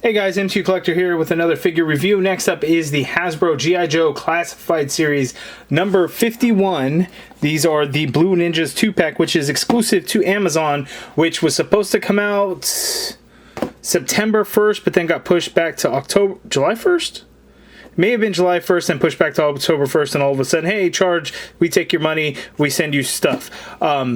Hey guys, MTU Collector here with another figure review. Next up is the Hasbro G.I. Joe Classified Series number 51. These are the Blue Ninjas 2-pack, which is exclusive to Amazon, which was supposed to come out September 1st, but then got pushed back to July 1st? May have been July 1st and pushed back to October 1st, and all of a sudden, hey, charge, we take your money, we send you stuff.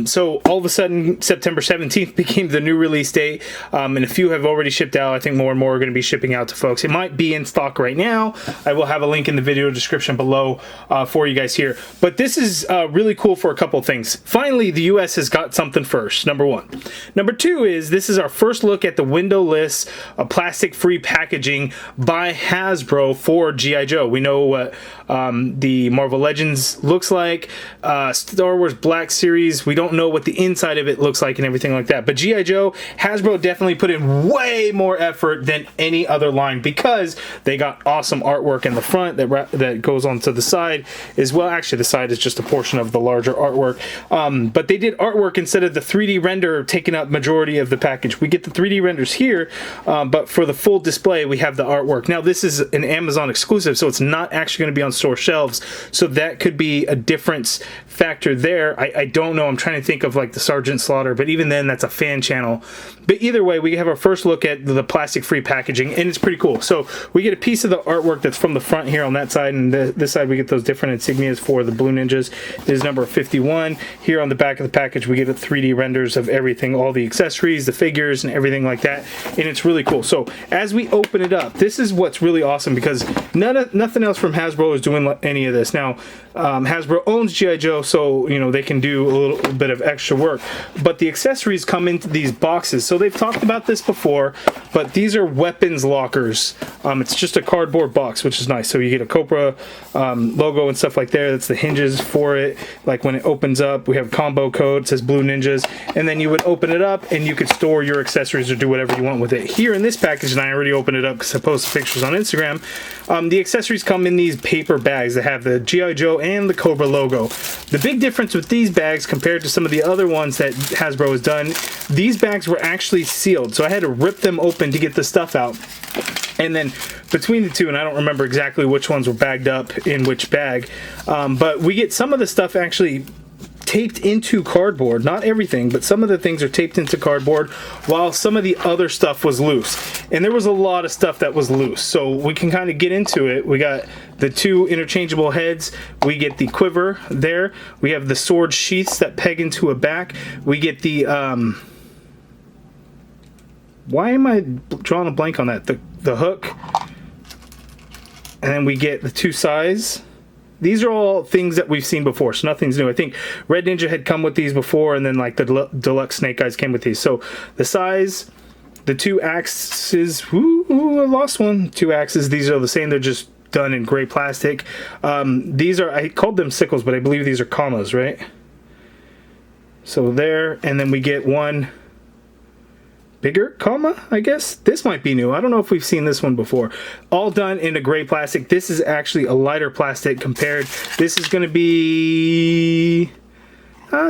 So all of a sudden, September 17th became the new release date, and a few have already shipped out. I think more and more are going to be shipping out to folks. It might be in stock right now. I will have a link in the video description below for you guys here. But this is really cool for a couple of things. Finally, the US has got something first, number one. Number two is this is our first look at the windowless, plastic-free packaging by Hasbro for G.I. Joe. We know what the Marvel Legends looks like, Star Wars Black Series, we don't know what the inside of it looks like and everything like that. But G.I. Joe, Hasbro definitely put in way more effort than any other line because they got awesome artwork in the front that goes onto the side as well. Actually, the side is just a portion of the larger artwork. But they did artwork instead of the 3D render taking up majority of the package. We get the 3D renders here, but for the full display, we have the artwork. Now, this is an Amazon exclusive, so it's not actually going to be on store shelves, so that could be a difference factor there. I don't know. I'm trying to think of like the Sergeant Slaughter, but even then, that's a fan channel. But either way, we have our first look at the plastic-free packaging, and it's pretty cool. So we get a piece of the artwork that's from the front here on that side, and this side we get those different insignias for the Blue Ninjas. This is number 51. Here on the back of the package, we get the 3D renders of everything, all the accessories, the figures, and everything like that, and it's really cool. So as we open it up, this is what's really awesome because nothing else from Hasbro is doing any of this. Now, Hasbro owns G.I. Joe, so you know they can do a little bit of extra work, but the accessories come into these boxes. So they've talked about this before, but these are weapons lockers. It's just a cardboard box, which is nice. So you get a Cobra logo and stuff like that. That's the hinges for it. Like when it opens up, we have combo code, it says Blue Ninjas, and then you would open it up and you could store your accessories or do whatever you want with it. Here in this package, and I already opened it up because I posted pictures on Instagram, the accessories come in these paper bags that have the G.I. Joe and the Cobra logo. The big difference with these bags compared to some of the other ones that Hasbro has done, these bags were actually sealed, so I had to rip them open to get the stuff out. And then between the two, and I don't remember exactly which ones were bagged up in which bag, but we get some of the stuff actually taped into cardboard. Not everything, but some of the things are taped into cardboard, while some of the other stuff was loose. And there was a lot of stuff that was loose, so we can kind of get into it. We got the two interchangeable heads, we get the quiver there, we have the sword sheaths that peg into a back, we get the why am I drawing a blank on that? The hook, and then we get the two sides. These are all things that we've seen before, so nothing's new. I think Red Ninja had come with these before, and then like the deluxe Snake Eyes came with these. So the size, the two axes, I lost one. Two axes, these are the same, they're just done in gray plastic. These are, I called them sickles, but I believe these are commas, right? So there, and then we get one bigger comma, I guess. This might be new. I don't know if we've seen this one before. All done in a gray plastic. This is actually a lighter plastic compared. This is going to be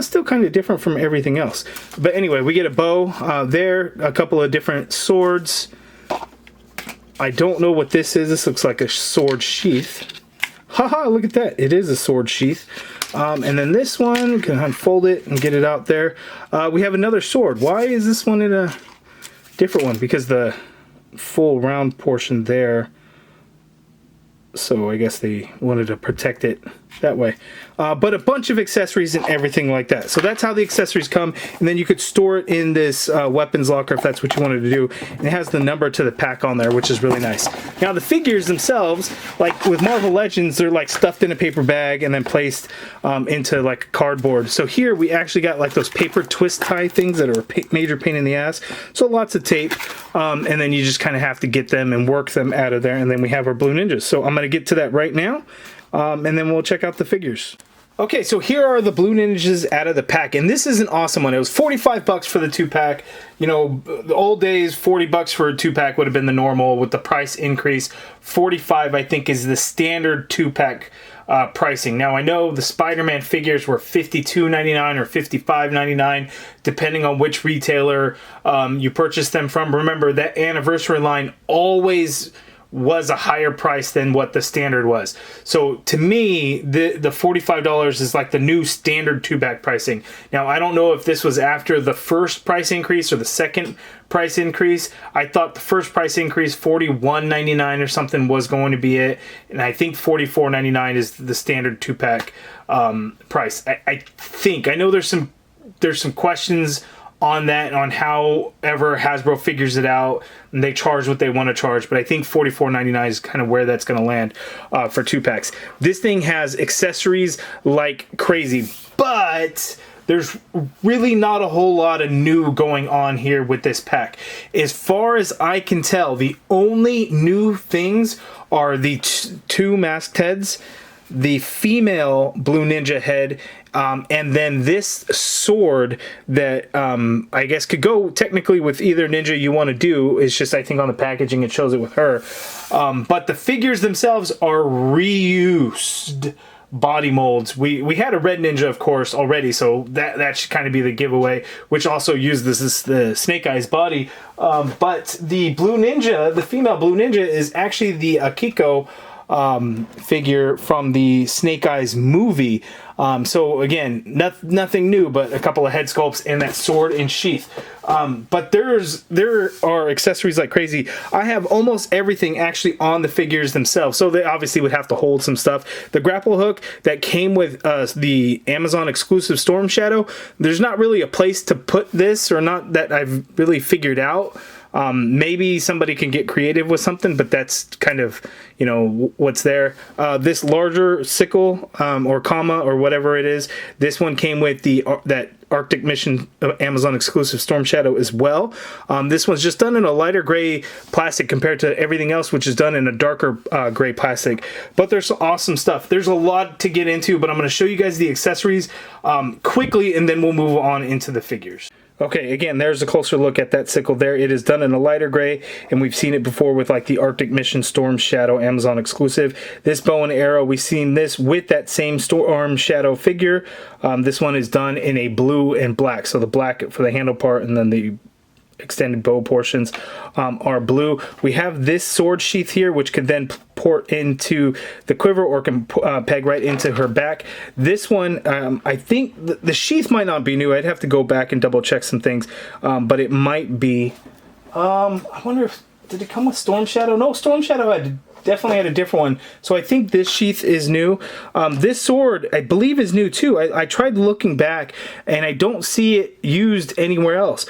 still kind of different from everything else. But anyway, we get a bow there, a couple of different swords. I don't know what this is. This looks like a sword sheath. Haha, look at that. It is a sword sheath. And then this one, we can unfold it and get it out there. We have another sword. Why is this one in a different one? Because the full round portion there, so I guess they wanted to protect it that way. But a bunch of accessories and everything like that. So that's how the accessories come, and then you could store it in this weapons locker if that's what you wanted to do. And it has the number to the pack on there, which is really nice. Now the figures themselves, like with Marvel Legends, they're like stuffed in a paper bag and then placed into like cardboard. So here we actually got like those paper twist tie things that are a major pain in the ass. So lots of tape, and then you just kind of have to get them and work them out of there. And then we have our Blue Ninjas. So I'm going to get to that right now. And then we'll check out the figures. Okay, so here are the Blue Ninjas out of the pack, and this is an awesome one. It was 45 bucks for the 2-pack. You know, the old days, 40 bucks for a 2-pack would have been the normal. With the price increase, 45 I think is the standard 2-pack pricing. Now I know the Spider-Man figures were $52.99 or $55.99 depending on which retailer you purchased them from. Remember, that anniversary line always was a higher price than what the standard was. So to me, the $45 is like the new standard 2-pack pricing. Now I don't know if this was after the first price increase or the second price increase. I thought the first price increase, $41.99 or something, was going to be it, and I think $44.99 is the standard 2-pack price. I know there's some questions on that, on however Hasbro figures it out, and they charge what they want to charge, but I think $44.99 is kind of where that's going to land for 2-packs. This thing has accessories like crazy, but there's really not a whole lot of new going on here with this pack. As far as I can tell, the only new things are the two masked heads, the female Blue Ninja head, and then this sword that I guess could go technically with either ninja you want to do. It's just, I think on the packaging it shows it with her. But the figures themselves are reused body molds. We had a red ninja, of course, already, so that should kind of be the giveaway, which also uses the Snake Eyes body. But the Blue Ninja, the female Blue Ninja, is actually the Akiko figure from the Snake Eyes movie. So again, nothing new, but a couple of head sculpts and that sword and sheath. But there are accessories like crazy. I have almost everything actually on the figures themselves, so they obviously would have to hold some stuff. The grapple hook that came with the Amazon exclusive Storm Shadow, there's not really a place to put this, or not that I've really figured out. Maybe somebody can get creative with something, but that's kind of, you know, what's there. This larger sickle or comma or whatever it is, this one came with that Arctic Mission Amazon exclusive Storm Shadow as well. This one's just done in a lighter gray plastic compared to everything else, which is done in a darker gray plastic. But there's some awesome stuff. There's a lot to get into, but I'm going to show you guys the accessories quickly, and then we'll move on into the figures. Okay, again, there's a closer look at that sickle there. It is done in a lighter gray, and we've seen it before with like the Arctic Mission Storm Shadow Amazon exclusive. This bow and arrow, we've seen this with that same Storm Shadow figure. This one is done in a blue and black, so the black for the handle part and then the extended bow portions are blue. We have this sword sheath here, which could then port into the quiver or can peg right into her back. This one, I think the sheath might not be new. I'd have to go back and double check some things, but it might be. I wonder if, did it come with Storm Shadow? No, Storm Shadow definitely had a different one. So I think this sheath is new. This sword, I believe, is new too. I tried looking back and I don't see it used anywhere else.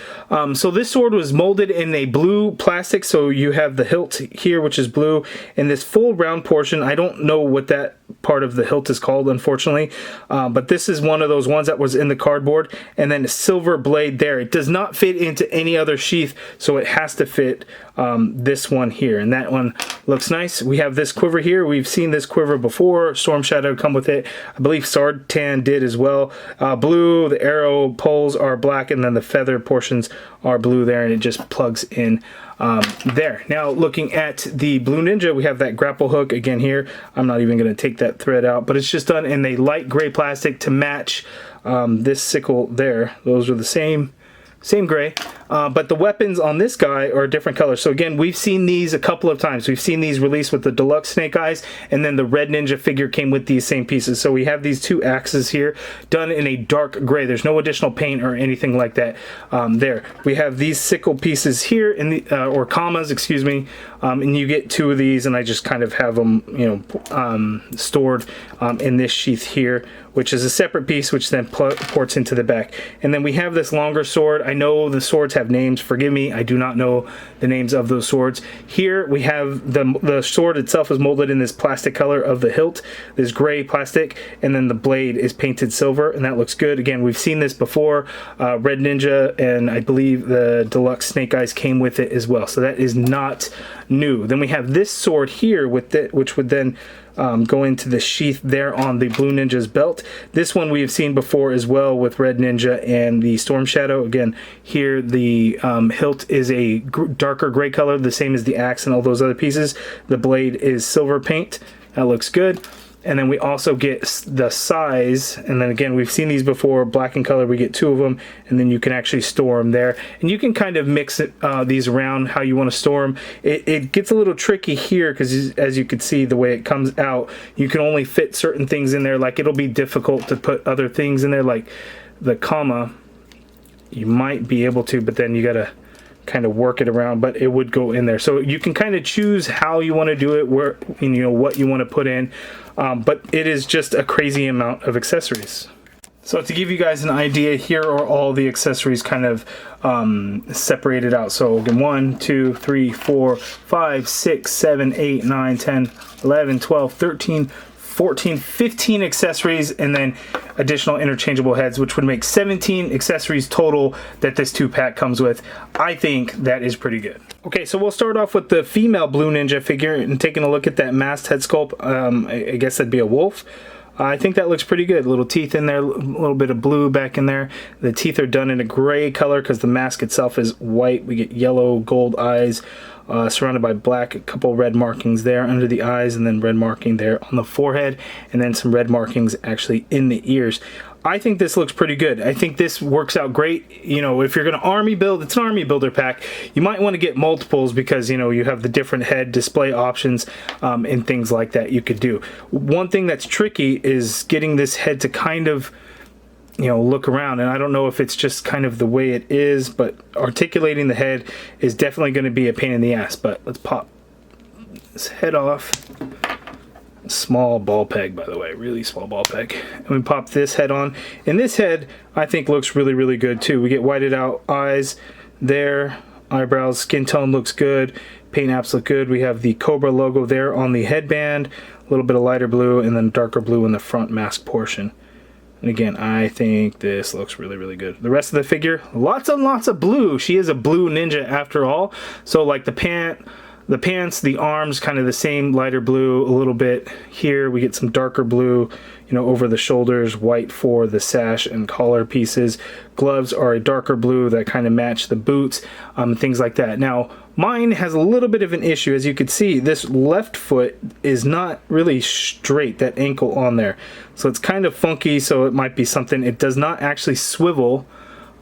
So this sword was molded in a blue plastic. So you have the hilt here, which is blue, and this full round portion. I don't know what that part of the hilt is called, unfortunately, but this is one of those ones that was in the cardboard, and then a silver blade there. It does not fit into any other sheath, so it has to fit this one here, and that one looks nice. We have this quiver here. We've seen this quiver before. Storm Shadow come with it. I believe Sartan did as well. Blue, the arrow poles are black, and then the feather portions are blue there, and it just plugs in there. Now looking at the Blue Ninja, we have that grapple hook again here. I'm not even going to take that thread out, but it's just done in a light gray plastic to match this sickle there. Those are the same gray, but the weapons on this guy are a different color. So again, we've seen these a couple of times. We've seen these released with the deluxe Snake Eyes, and then the red ninja figure came with these same pieces. So we have these two axes here done in a dark gray. There's no additional paint or anything like that there. We have these sickle pieces here in the or commas, excuse me, and you get two of these, and I just kind of have them, you know, stored in this sheath here, which is a separate piece, which then ports into the back. And then we have this longer sword. I know the swords have names. Forgive me, I do not know the names of those swords. Here we have the sword itself is molded in this plastic color of the hilt, this gray plastic, and then the blade is painted silver, and that looks good. Again, we've seen this before. Red Ninja, and I believe the deluxe Snake Eyes came with it as well, so that is not new. Then we have this sword here with it, which would then go into the sheath there on the Blue Ninja's belt. This one we have seen before as well with Red Ninja and the Storm Shadow. Again, here the hilt is a darker gray color, the same as the axe and all those other pieces. The blade is silver paint. That looks good. And then we also get the size, and then again, we've seen these before, black in color, we get 2 of them, and then you can actually store them there. And you can kind of mix these around how you want to store them. It gets a little tricky here, because as you can see, the way it comes out, you can only fit certain things in there. Like, it'll be difficult to put other things in there, like the comma. You might be able to, but then you gotta kind of work it around, but it would go in there. So you can kind of choose how you want to do it, where, you know, what you want to put in. But it is just a crazy amount of accessories. So to give you guys an idea, here are all the accessories kind of separated out. So again, 1, 2, 3, 4, 5, 6, 7, 8, 9, 10, 11, 12, 13, 14, 15 accessories, and then additional interchangeable heads, which would make 17 accessories total that this 2-pack comes with. I think that is pretty good. Okay, so we'll start off with the female Blue Ninja figure and taking a look at that masked head sculpt. I guess that'd be a wolf. I think that looks pretty good. Little teeth in there, a little bit of blue back in there. The teeth are done in a gray color because the mask itself is white. We get yellow, gold eyes, surrounded by black, a couple red markings there under the eyes, and then red marking there on the forehead, and then some red markings actually in the ears. I think this looks pretty good. I think this works out great. You know, if you're going to army build, it's an army builder pack. You might want to get multiples because, you know, you have the different head display options and things like that you could do. One thing that's tricky is getting this head to kind of, you know, look around, and I don't know if it's just kind of the way it is, but articulating the head is definitely going to be a pain in the ass. But let's pop this head off. Small ball peg, by the way, really small ball peg. And we pop this head on, and this head I think looks really, really good too. We get whited out eyes there, eyebrows, skin tone looks good, paint apps look good. We have the Cobra logo there on the headband, a little bit of lighter blue, and then darker blue in the front mask portion. And again, I think this looks really, really good. The rest of the figure, lots and lots of blue. She is a blue ninja after all. So like the pants, the arms, kind of the same lighter blue a little bit. Here we get some darker blue, you know, over the shoulders, white for the sash and collar pieces. Gloves are a darker blue that kind of match the boots, things like that. Now, mine has a little bit of an issue. As you can see, this left foot is not really straight, that ankle on there. So it's kind of funky, so it might be something. It does not actually swivel.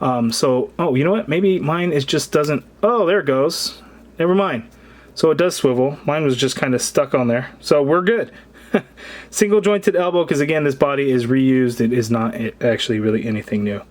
Oh, you know what? Maybe mine is just doesn't, oh, there it goes. Never mind. So it does swivel. Mine was just kind of stuck on there. So we're good. Single jointed elbow, because again, this body is reused. It is not actually really anything new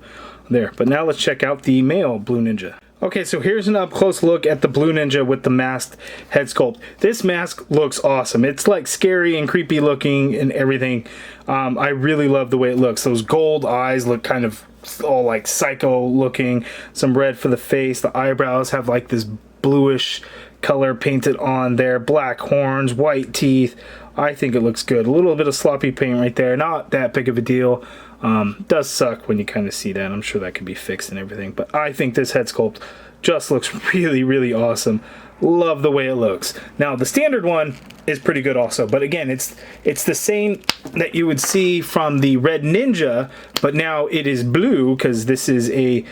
there. But now let's check out the male Blue Ninja. Okay, so here's an up close look at the Blue Ninja with the masked head sculpt. This mask looks awesome. It's like scary and creepy looking and everything. I really love the way it looks. Those gold eyes look kind of all like psycho looking. Some red for the face. The eyebrows have like this bluish color painted on there. Black horns, white teeth. I think it looks good. A little bit of sloppy paint right there. Not that big of a deal. Does suck when you kind of see that. I'm sure that could be fixed and everything. But I think this head sculpt just looks really, really awesome. Love the way it looks. Now, the standard one is pretty good also. But again, it's the same that you would see from the Red Ninja. But now it is blue because this is a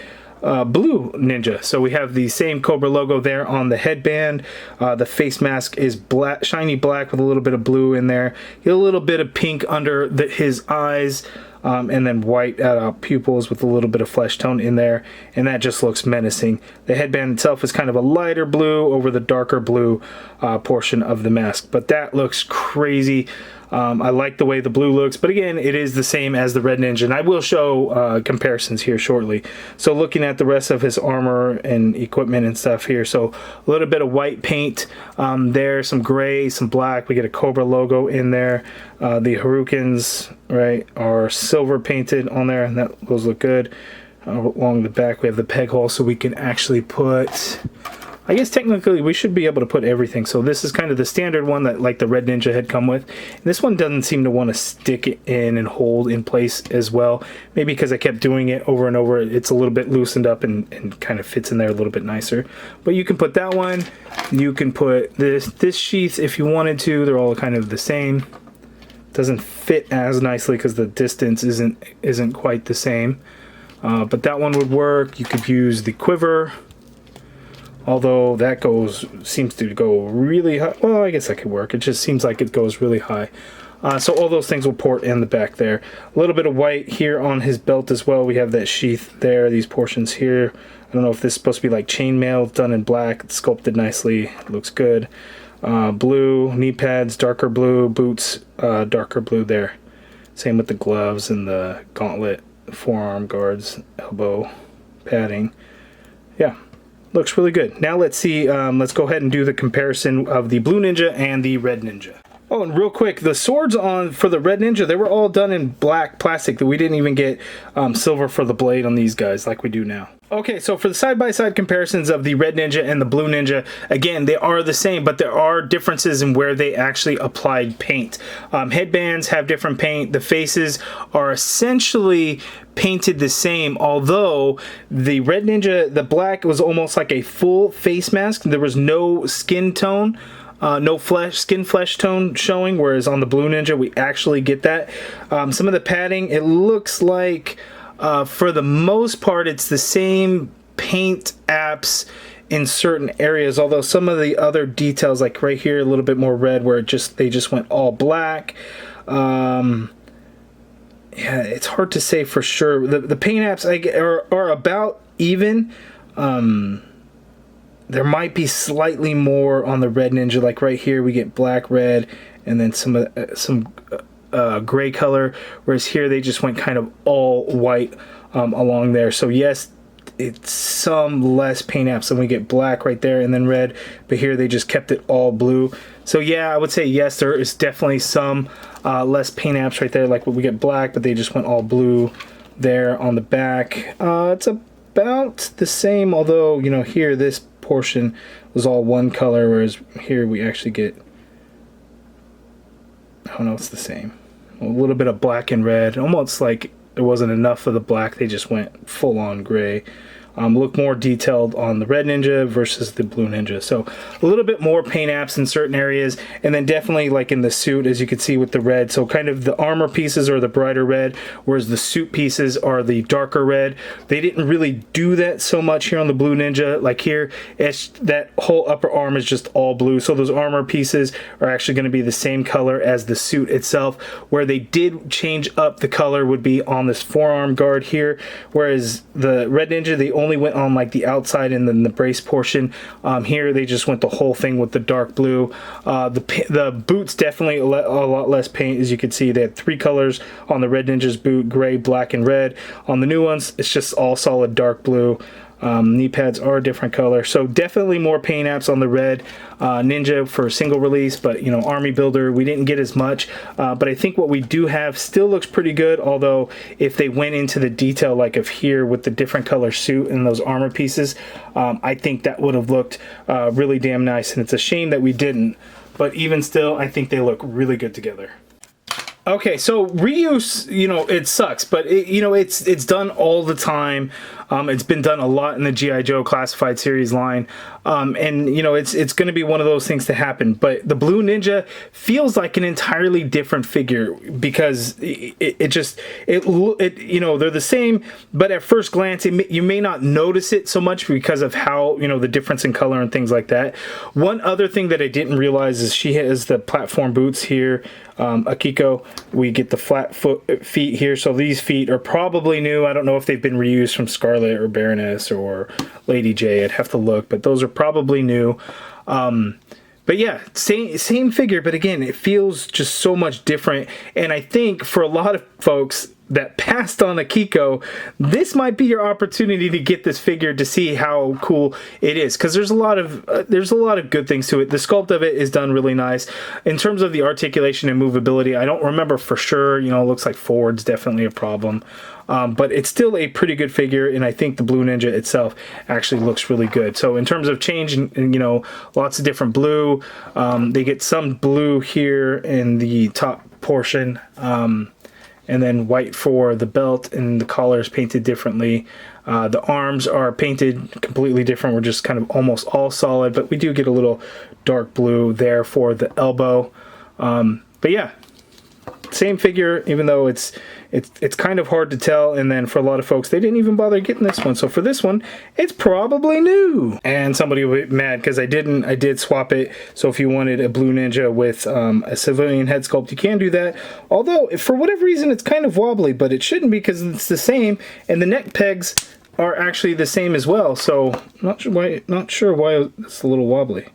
Blue Ninja. So we have the same Cobra logo there on the headband. The face mask is black, shiny black with a little bit of blue in there. Get a little bit of pink under his eyes, and then white pupils with a little bit of flesh tone in there, and that just looks menacing. The headband itself is kind of a lighter blue over the darker blue portion of the mask, but that looks crazy. I like the way the blue looks, but again, it is the same as the Red Ninja, and I will show comparisons here shortly. So looking at the rest of his armor and equipment and stuff here, so a little bit of white paint there, some gray, some black. We get a Cobra logo in there. The Harukens, right, are silver painted on there, and those look good. Along the back, we have the peg hole, so we can actually put... I guess technically we should be able to put everything. So this is kind of the standard one that like the Red Ninja had come with. And this one doesn't seem to want to stick it in and hold in place as well. Maybe because I kept doing it over and over, it's a little bit loosened up and kind of fits in there a little bit nicer. But you can put that one. You can put this sheath if you wanted to. They're all kind of the same. Doesn't fit as nicely because the distance isn't quite the same. But that one would work. You could use the quiver, although that seems to go really high. Well, I guess that could work. It just seems like it goes really high. So all those things will port in the back there. A little bit of white here on his belt as well. We have that sheath there, these portions here. I don't know if this is supposed to be like chainmail, done in black. It's sculpted nicely. It looks good. Blue, knee pads, darker blue, boots, darker blue there. Same with the gloves and the gauntlet, forearm guards, elbow padding. Yeah, looks really good. Now let's see, let's go ahead and do the comparison of the Blue Ninja and the Red Ninja. Oh, and real quick, the swords for the Red Ninja, they were all done in black plastic. That we didn't even get silver for the blade on these guys like we do now. Okay, so for the side-by-side comparisons of the Red Ninja and the Blue Ninja, again, they are the same, but there are differences in where they actually applied paint. Headbands have different paint. The faces are essentially painted the same, although the Red Ninja, the black was almost like a full face mask. There was no skin tone. No skin flesh tone showing, whereas on the Blue Ninja we actually get that. Some of the padding, it looks like for the most part it's the same paint apps in certain areas, although some of the other details, like right here, a little bit more red where they just went all black. Yeah, it's hard to say for sure. The paint apps are about even. There might be slightly more on the Red Ninja, like right here we get black, red, and then some gray color, whereas here they just went kind of all white along there. So yes, it's some less paint apps, and we get black right there and then red, but here they just kept it all blue. So yeah, I would say yes, there is definitely some less paint apps right there, like we get black, but they just went all blue there on the back. It's about the same, although, you know, here this portion was all one color, whereas here we actually get, I don't know, it's the same. A little bit of black and red, almost like there wasn't enough of the black, they just went full on gray. Look more detailed on the Red Ninja versus the Blue Ninja. So a little bit more paint apps in certain areas, and then definitely like in the suit, as you can see with the red. So kind of the armor pieces are the brighter red, whereas the suit pieces are the darker red. They didn't really do that so much here on the Blue Ninja. Like here, it's that whole upper arm is just all blue. So those armor pieces are actually going to be the same color as the suit itself. Where they did change up the color would be on this forearm guard here, whereas the Red Ninja, they only went on like the outside and then the brace portion. Here they just went the whole thing with the dark blue. The boots definitely a lot less paint, as you can see. They had 3 colors on the Red Ninja's boot: gray, black, and red. On the new ones, it's just all solid dark blue. Knee pads are a different color, so definitely more paint apps on the Red Ninja for single release. But you know, Army Builder, we didn't get as much, but I think what we do have still looks pretty good. Although if they went into the detail like of here with the different color suit and those armor pieces, I think that would have looked really damn nice, and it's a shame that we didn't. But even still, I think they look really good together. Okay, so reuse, you know, it sucks, but it's done all the time. It's been done a lot in the G.I. Joe Classified Series line, and you know, it's going to be one of those things to happen. But the Blue Ninja feels like an entirely different figure because it you know, they're the same, but at first glance you may not notice it so much because of how, you know, the difference in color and things like that. One other thing that I didn't realize is she has the platform boots here. Akiko, we get the flat feet here, so these feet are probably new. I don't know if they've been reused from Scarlet or Baroness or Lady J. I'd have to look, but those are probably new. But yeah, same figure, but again, it feels just so much different. And I think for a lot of folks that passed on Akiko, this might be your opportunity to get this figure to see how cool it is, because there's a lot of good things to it. The sculpt of it is done really nice. In terms of the articulation and movability, I don't remember for sure. You know, it looks like forward's definitely a problem. But it's still a pretty good figure, and I think the Blue Ninja itself actually looks really good. So in terms of change, and you know, lots of different blue. They get some blue here in the top portion, and then white for the belt, and the collar is painted differently. The arms are painted completely different. We're just kind of almost all solid, but we do get a little dark blue there for the elbow. But yeah, same figure, even though it's kind of hard to tell. And then for a lot of folks, they didn't even bother getting this one. So for this one, it's probably new. And somebody will be mad because I did swap it. So if you wanted a Blue Ninja with a civilian head sculpt, you can do that. Although, if for whatever reason, it's kind of wobbly, but it shouldn't be because it's the same. And the neck pegs are actually the same as well. So not sure why it's a little wobbly.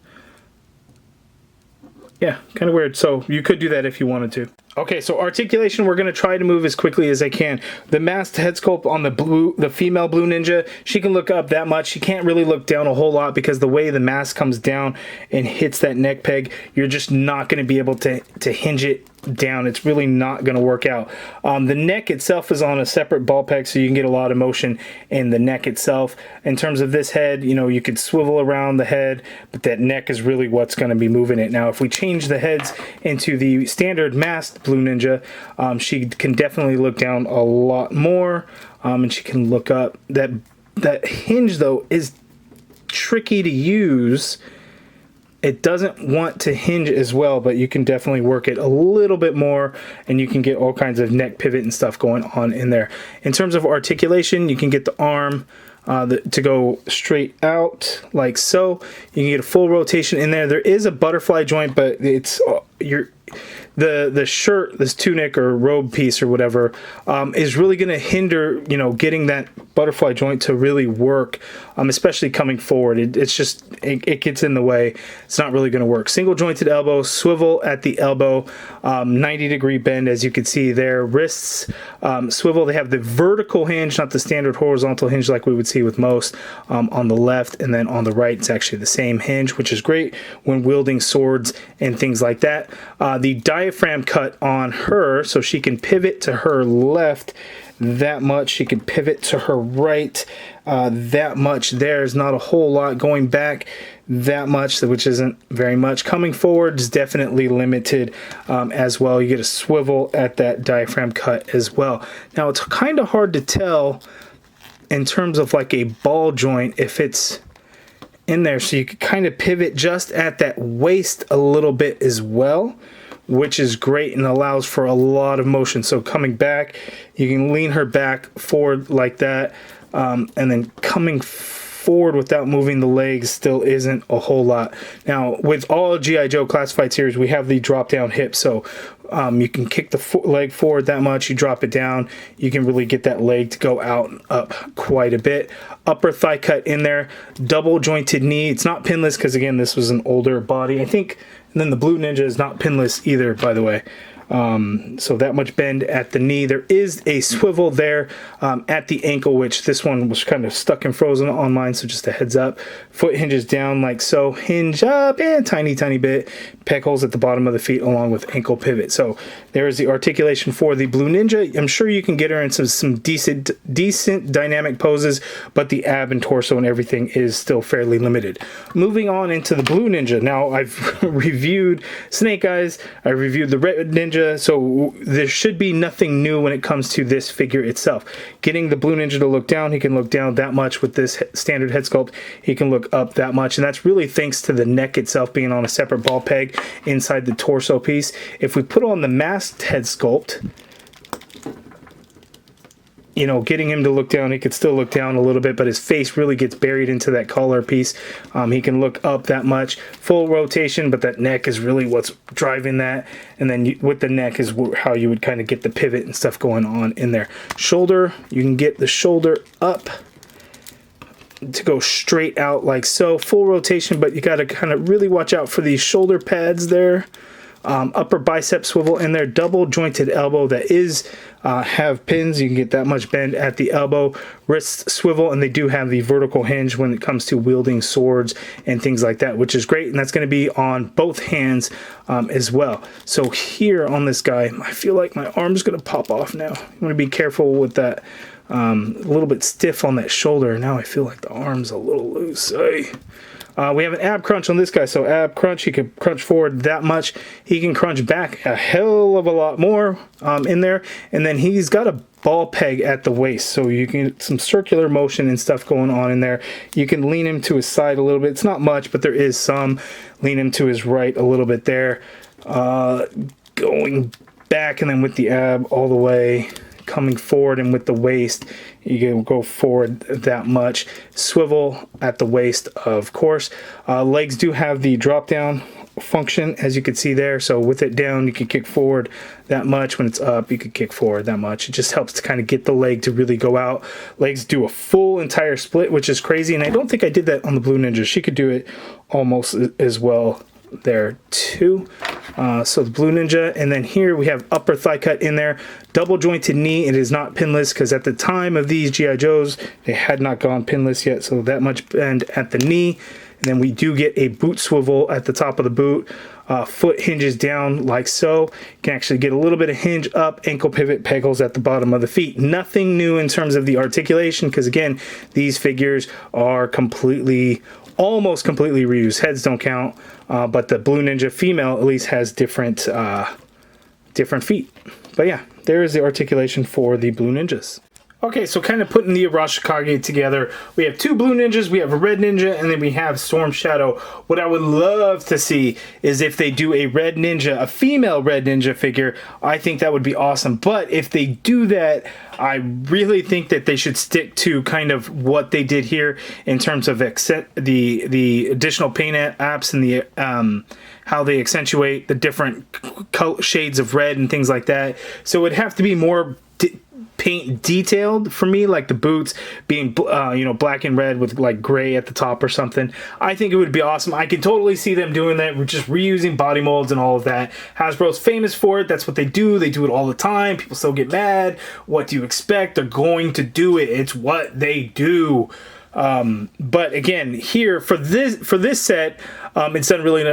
Yeah, kind of weird. So you could do that if you wanted to. Okay, so articulation, we're going to try to move as quickly as I can. The masked head sculpt on the female Blue Ninja, she can look up that much. She can't really look down a whole lot because the way the mask comes down and hits that neck peg, you're just not going to be able to hinge it down. It's really not going to work out. The neck itself is on a separate ball peg, so you can get a lot of motion in the neck itself. In terms of this head, you know, you could swivel around the head, but that neck is really what's going to be moving it. Now, if we change the heads into the standard masked Blue Ninja, she can definitely look down a lot more, and she can look up. That hinge, though, is tricky to use. It doesn't want to hinge as well, but you can definitely work it a little bit more, and you can get all kinds of neck pivot and stuff going on in there. In terms of articulation, you can get the arm to go straight out like so. You can get a full rotation in there. There is a butterfly joint, but it's the shirt, this tunic or robe piece or whatever, is really going to hinder, you know, getting that butterfly joint to really work, especially coming forward. It gets in the way. It's not really going to work. Single jointed elbow, swivel at the elbow, 90-degree bend, as you can see there. Wrists swivel. They have the vertical hinge, not the standard horizontal hinge like we would see with most, on the left, and then on the right it's actually the same hinge, which is great when wielding swords and things like that. The diaphragm cut on her, so she can pivot to her left that much. She can pivot to her right that much. There's not a whole lot going back that much, which isn't very much. Coming forward is definitely limited as well. You get a swivel at that diaphragm cut as well. Now, it's kind of hard to tell in terms of like a ball joint if it's in there, so you can kind of pivot just at that waist a little bit as well, which is great and allows for a lot of motion. So coming back, you can lean her back forward like that, and then coming forward without moving the legs still isn't a whole lot. Now, with all G.I. Joe classified series, we have the drop down hip, so you can kick the leg forward that much, you drop it down, you can really get that leg to go out and up quite a bit. Upper thigh cut in there, double jointed knee. It's not pinless because, again, this was an older body, I think. And then the Blue Ninja is not pinless either, by the way. So that much bend at the knee. There is a swivel there at the ankle, which this one was kind of stuck and frozen on mine, so just a heads up. Foot hinges down like so, hinge up and tiny bit. Peg holes at the bottom of the feet along with ankle pivot. So there is the articulation for the Blue Ninja. I'm sure you can get her in some decent dynamic poses, but the ab and torso and everything is still fairly limited. Moving on into the Blue Ninja. Now, I've reviewed Snake Eyes, I reviewed the Red Ninja, so there should be nothing new when it comes to this figure itself. Getting the Blue Ninja to look down, he can look down that much with this standard head sculpt. He can look up that much, and that's really thanks to the neck itself being on a separate ball peg inside the torso piece. If we put on the masked head sculpt, you know, getting him to look down, he could still look down a little bit, but his face really gets buried into that collar piece. He can look up that much, full rotation, but that neck is really what's driving that. And then with the neck is how you would kind of get the pivot and stuff going on in there. Shoulder, you can get the shoulder up to go straight out like so, full rotation, but you got to kind of really watch out for these shoulder pads there. Upper bicep swivel in there, double jointed elbow that is have pins. You can get that much bend at the elbow. Wrist swivel, and they do have the vertical hinge when it comes to wielding swords and things like that, which is great, and that's going to be on both hands as well. So here on this guy, I feel like my arm's going to pop off now. I'm going to be careful with that. A little bit stiff on that shoulder. Now I feel like the arm's a little loose. Hey. We have an ab crunch on this guy, so ab crunch, he can crunch forward that much. He can crunch back a hell of a lot more in there, and then he's got a ball peg at the waist, so you can get some circular motion and stuff going on in there. You can lean him to his side a little bit. It's not much, but there is some. Lean him to his right a little bit there. Going back, and then with the ab all the way coming forward, and with the waist you can go forward that much. Swivel at the waist, of course. Legs do have the drop down function, as you can see there, so with it down you can kick forward that much. When it's up you can kick forward that much. It just helps to kind of get the leg to really go out. Legs do a full entire split, which is crazy, and I don't think I did that on the Blue Ninja. She could do it almost as well there too. So the Blue Ninja, and then here we have upper thigh cut in there, double jointed knee. It is not pinless because at the time of these GI Joes they had not gone pinless yet, so that much bend at the knee. And then we do get a boot swivel at the top of the boot. Foot hinges down like so. You can actually get a little bit of hinge up, ankle pivot, pegals at the bottom of the feet. Nothing new in terms of the articulation, because again, these figures are almost completely reused. Heads don't count, but the Blue Ninja female at least has different feet. But yeah, there is the articulation for the Blue Ninjas. Okay, so kind of putting the Arashikage together, we have two Blue Ninjas, we have a Red Ninja, and then we have Storm Shadow. What I would love to see is if they do a Red Ninja, a female Red Ninja figure. I think that would be awesome. But if they do that, I really think that they should stick to kind of what they did here in terms of the additional paint apps and the how they accentuate the different shades of red and things like that. So it would have to be more paint detailed for me, like the boots being you know, black and red with like gray at the top or something. I think it would be awesome. I can totally see them doing that. We're just reusing body molds and all of that. Hasbro's famous for it. That's what they do. They do it all the time. People still get mad. What do you expect? They're going to do it. It's what they do. But again, here for this set, it's done really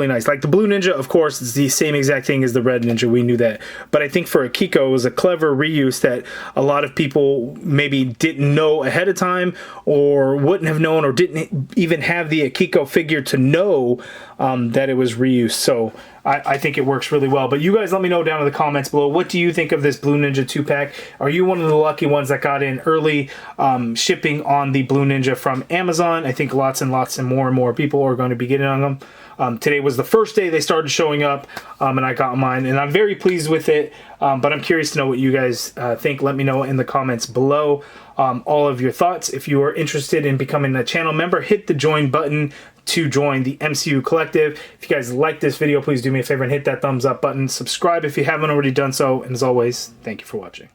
nice. Like the Blue Ninja, of course, it's the same exact thing as the Red Ninja. We knew that. But I think for Akiko, it was a clever reuse that a lot of people maybe didn't know ahead of time, or wouldn't have known, or didn't even have the Akiko figure to know that it was reused. So I think it works really well. But you guys let me know down in the comments below, what do you think of this Blue Ninja 2-pack? Are you one of the lucky ones that got in early shipping on the Blue Ninja from Amazon? I think lots and more people are going to be getting on them. Today was the first day they started showing up, and I got mine, and I'm very pleased with it. But I'm curious to know what you guys think. Let me know in the comments below all of your thoughts. If you are interested in becoming a channel member, hit the join button to join the MCU Collective. If you guys like this video, please do me a favor and hit that thumbs up button. Subscribe if you haven't already done so. And as always, thank you for watching.